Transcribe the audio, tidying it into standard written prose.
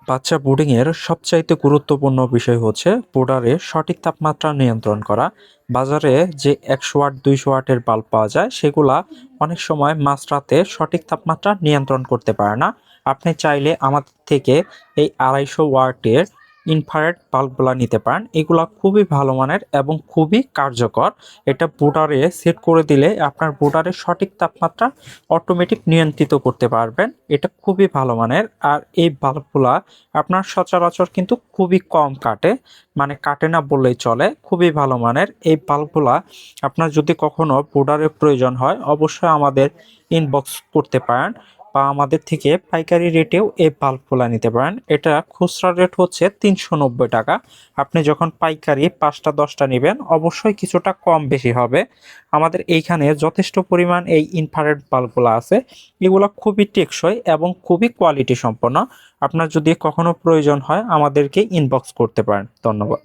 বাচ্চা বুডিংয়ের সবচাইতে গুরুত্বপূর্ণ বিষয় হচ্ছে বোর্ডারে সঠিক তাপমাত্রা নিয়ন্ত্রণ করা। বাজারে যে 100 ওয়াট 200 ওয়াটের বাল্ব পাওয়া যায় সেগুলা অনেক সময় মাঝরাতে সঠিক তাপমাত্রা নিয়ন্ত্রণ করতে পারে না। আপনি চাইলে আমাদের থেকে এই 250 ওয়াটের ইনফ্রারেড বাল্বগুলা নিতে পারেন। এগুলা খুবই ভালো মানের এবং খুবই কার্যকর। এটা বোর্ডারে সেট করে দিলে আপনার বোর্ডারের সঠিক তাপমাত্রা অটোমেটিক নিয়ন্ত্রিত করতে পারবেন। এটা খুবই ভালো মানের। আর এই বাল্বগুলা আপনার সচরাচর কিন্তু খুবই কম কাটে, মানে কাটে না বললেই চলে। খুবই ভালো মানের এই বাল্বগুলা আপনার যদি কখনো বোর্ডারের প্রয়োজন হয় অবশ্যই আমাদের ইনবক্স করতে পারেন, বা আমাদের থেকে পাইকারি রেটেও এই বাল্বগুলা নিতে পারেন। এটা খুচরা রেট হচ্ছে 390 টাকা। আপনি যখন পাইকারি 5টা 10টা নেবেন অবশ্যই কিছুটা কম বেশি হবে। আমাদের এইখানে যথেষ্ট পরিমাণ এই ইনফ্রারেড বাল্বগুলো আছে। এগুলো খুবই টেকসই এবং খুবই কোয়ালিটি সম্পন্ন। আপনার যদি কখনো প্রয়োজন হয় আমাদেরকে ইনবক্স করতে পারেন। ধন্যবাদ।